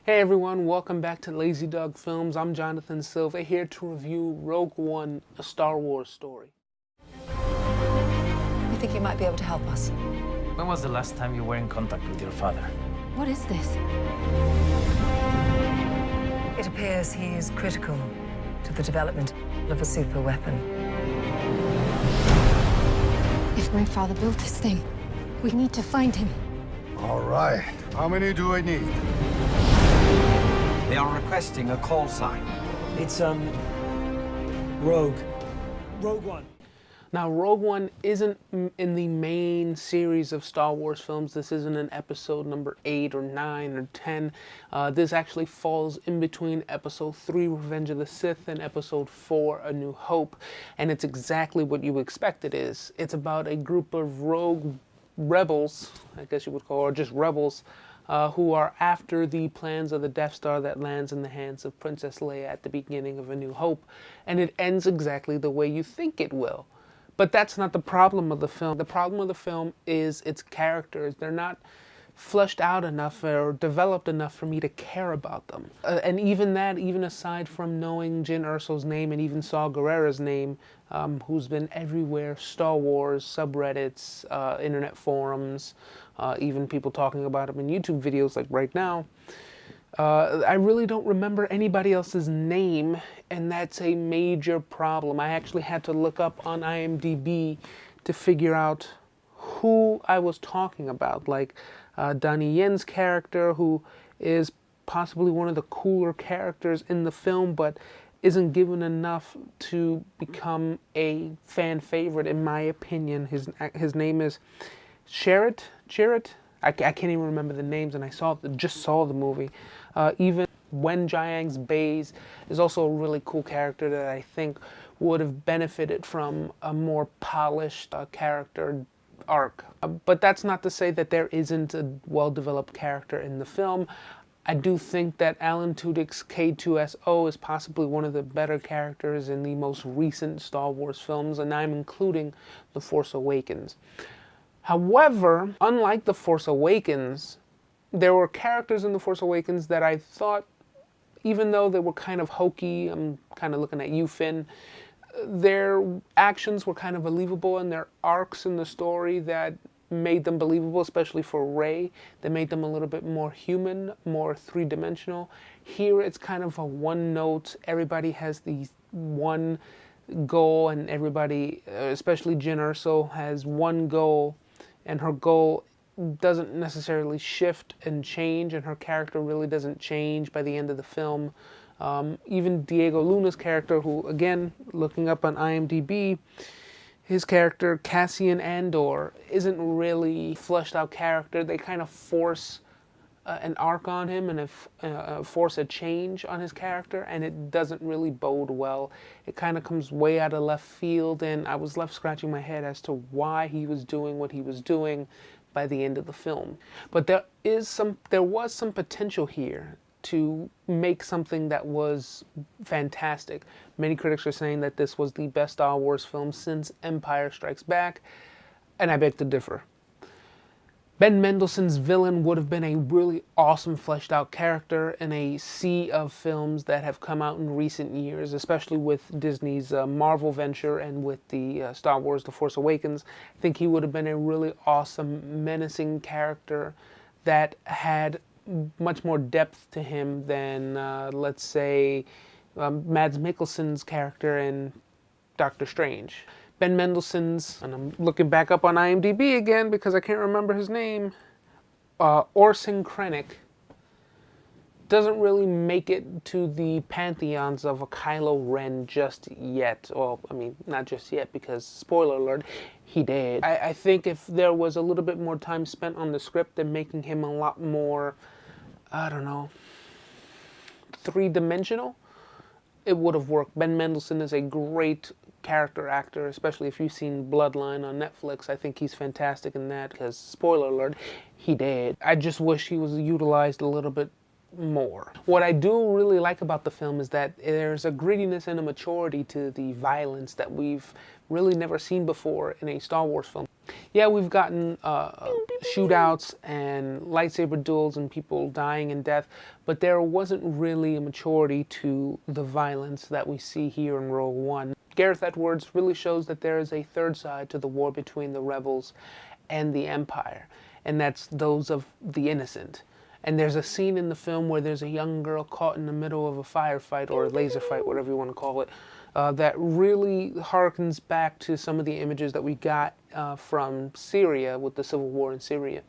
Hey everyone, welcome back to LazyDog Films. I'm Jonathan Silva, here to review Rogue One, a Star Wars story. I think you might be able to help us. When was the last time you were in contact with your father? What is this? It appears he is critical to the development of a super weapon. If my father built this thing, we need to find him. All right. How many do I need? They are requesting a call sign. It's, Rogue. Rogue One. Now, Rogue One isn't in the main series of Star Wars films. This isn't in episode number 8 or 9 or 10. This actually falls in between episode 3, Revenge of the Sith, and episode 4, A New Hope. And it's exactly what you expect it is. It's about a group of rogue rebels, I guess you would call, or just rebels, who are after the plans of the Death Star that lands in the hands of Princess Leia at the beginning of A New Hope. And it ends exactly the way you think it will. But that's not the problem of the film. The problem of the film is its characters. They're not fleshed out enough or developed enough for me to care about them. And even that, even aside from knowing Jyn Erso's name and even Saw Gerrera's name, who's been everywhere, Star Wars, subreddits, internet forums, even people talking about him in YouTube videos like right now, I really don't remember anybody else's name, and that's a major problem. I actually had to look up on IMDb to figure out who I was talking about, like Donnie Yen's character, who is possibly one of the cooler characters in the film, but isn't given enough to become a fan favorite, in my opinion. His name is Chirrut. I can't even remember the names, and I just saw the movie. Even when Jiang's Baze is also a really cool character that I think would have benefited from a more polished character arc. But that's not to say that there isn't a well-developed character in the film. I do think that Alan Tudyk's K2SO is possibly one of the better characters in the most recent Star Wars films, and I'm including The Force Awakens. However, unlike The Force Awakens, there were characters in The Force Awakens that I thought, even though they were kind of hokey, I'm kind of looking at you, Finn, their actions were kind of believable, and their arcs in the story that made them believable, especially for Rey. They made them a little bit more human, more three-dimensional. Here it's kind of a one-note, everybody has the one goal, and everybody, especially Jyn Erso, has one goal, and her goal doesn't necessarily shift and change, and her character really doesn't change by the end of the film. Even Diego Luna's character, who, again, looking up on IMDb, his character, Cassian Andor, isn't really a fleshed out character. They kind of force an arc on him and force a change on his character, and it doesn't really bode well. It kind of comes way out of left field, and I was left scratching my head as to why he was doing what he was doing by the end of the film. But there was some potential here to make something that was fantastic. Many critics are saying that this was the best Star Wars film since Empire Strikes Back, and I beg to differ. Ben Mendelsohn's villain would have been a really awesome fleshed out character in a sea of films that have come out in recent years, especially with Disney's Marvel venture and with the Star Wars The Force Awakens. I think he would have been a really awesome, menacing character that had much more depth to him than, let's say, Mads Mikkelsen's character in Doctor Strange. Ben Mendelsohn's, and I'm looking back up on IMDb again because I can't remember his name, Orson Krennic, doesn't really make it to the pantheons of a Kylo Ren just yet. Well, I mean, not just yet, because, spoiler alert, he did. I think if there was a little bit more time spent on the script and making him a lot more, I don't know, three-dimensional, it would have worked. Ben Mendelsohn is a great character actor, especially if you've seen Bloodline on Netflix. I think he's fantastic in that because, spoiler alert, he did. I just wish he was utilized a little bit more. What I do really like about the film is that there's a grittiness and a maturity to the violence that we've really never seen before in a Star Wars film. Yeah, we've gotten shootouts and lightsaber duels and people dying in death, but there wasn't really a maturity to the violence that we see here in Rogue One. Gareth Edwards really shows that there is a third side to the war between the rebels and the Empire, and that's those of the innocent. And there's a scene in the film where there's a young girl caught in the middle of a firefight or a laser fight, whatever you want to call it, that really harkens back to some of the images that we got from Syria with the civil war in Syria.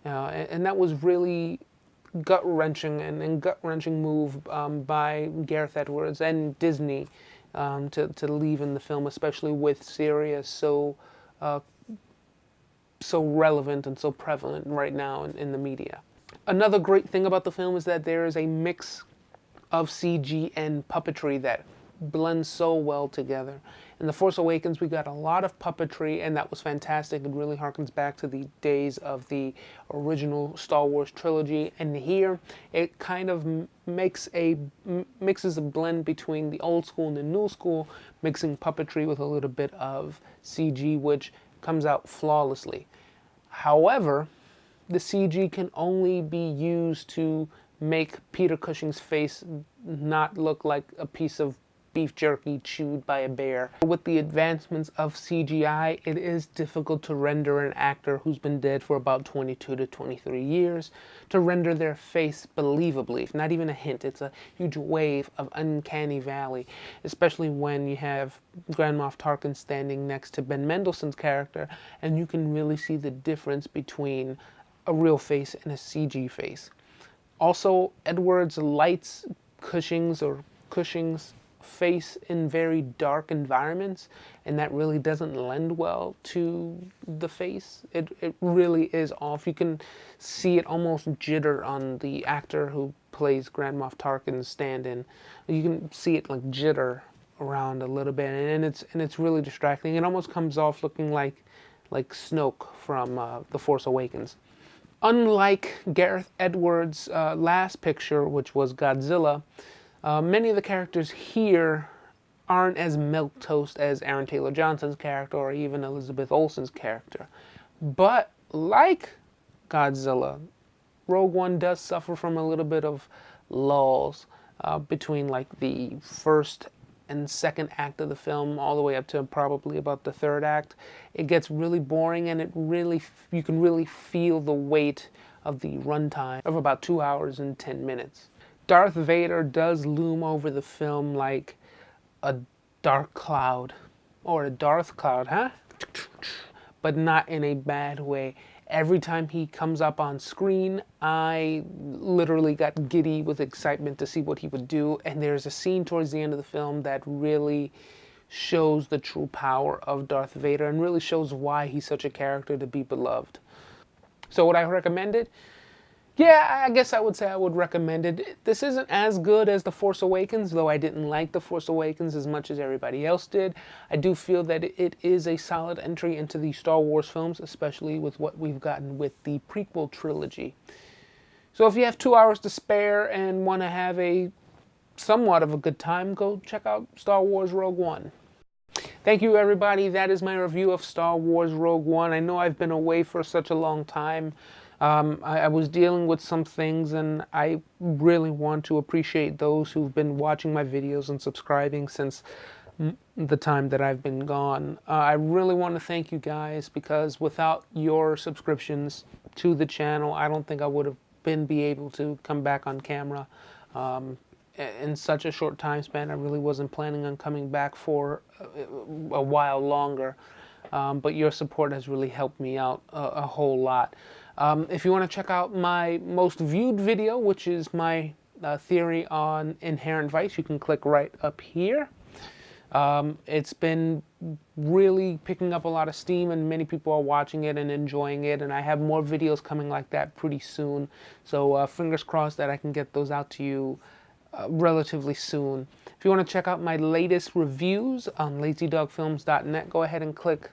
And that was really gut-wrenching and gut-wrenching move by Gareth Edwards and Disney to leave in the film, especially with Syria so relevant and so prevalent right now in the media. Another great thing about the film is that there is a mix of CG and puppetry that blends so well together. In The Force Awakens, we got a lot of puppetry, and that was fantastic. It really harkens back to the days of the original Star Wars trilogy. And here, it kind of mixes a blend between the old school and the new school, mixing puppetry with a little bit of CG, which comes out flawlessly. However, the CG can only be used to make Peter Cushing's face not look like a piece of beef jerky chewed by a bear. With the advancements of CGI, it is difficult to render an actor who's been dead for about 22 to 23 years, to render their face believably. Not even a hint. It's a huge wave of uncanny valley, especially when you have Grand Moff Tarkin standing next to Ben Mendelsohn's character, and you can really see the difference between a real face and a CG face. Also, Edwards lights Cushing's face in very dark environments, and that really doesn't lend well to the face. It really is off. You can see it almost jitter on the actor who plays Grand Moff Tarkin's stand-in. You can see it like jitter around a little bit, and it's really distracting. It almost comes off looking like Snoke from The Force Awakens. Unlike Gareth Edwards' last picture, which was Godzilla, many of the characters here aren't as milquetoast as Aaron Taylor Johnson's character or even Elizabeth Olsen's character. But like Godzilla, Rogue One does suffer from a little bit of lulls between like the first and second act of the film all the way up to probably about the third act. It gets really boring, and you can really feel the weight of the runtime of about 2 hours and 10 minutes. Darth Vader does loom over the film like a dark cloud, or a Darth cloud, huh? But not in a bad way. Every time he comes up on screen, I literally got giddy with excitement to see what he would do, and there's a scene towards the end of the film that really shows the true power of Darth Vader and really shows why he's such a character to be beloved. So would I recommend it? Yeah, I guess I would say I would recommend it. This isn't as good as The Force Awakens, though I didn't like The Force Awakens as much as everybody else did. I do feel that it is a solid entry into the Star Wars films, especially with what we've gotten with the prequel trilogy. So if you have 2 hours to spare and want to have a somewhat of a good time, go check out Star Wars Rogue One. Thank you, everybody. That is my review of Star Wars Rogue One. I know I've been away for such a long time. I was dealing with some things, and I really want to appreciate those who've been watching my videos and subscribing since the time that I've been gone. I really want to thank you guys, because without your subscriptions to the channel, I don't think I would have be able to come back on camera in such a short time span. I really wasn't planning on coming back for a while longer, but your support has really helped me out a whole lot. If you want to check out my most viewed video, which is my theory on inherent vice, you can click right up here. It's been really picking up a lot of steam, and many people are watching it and enjoying it, and I have more videos coming like that pretty soon. So fingers crossed that I can get those out to you relatively soon. If you want to check out my latest reviews on LazyDogFilms.net, go ahead and click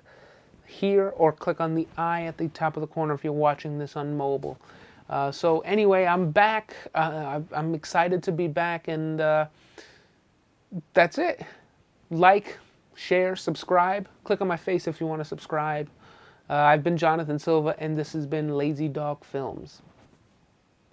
here, or click on the eye at the top of the corner if you're watching this on mobile. So anyway, I'm back. I'm excited to be back, and that's it. Like, share, subscribe. Click on my face if you want to subscribe. I've been Jonathan Silva, and this has been LazyDog Films.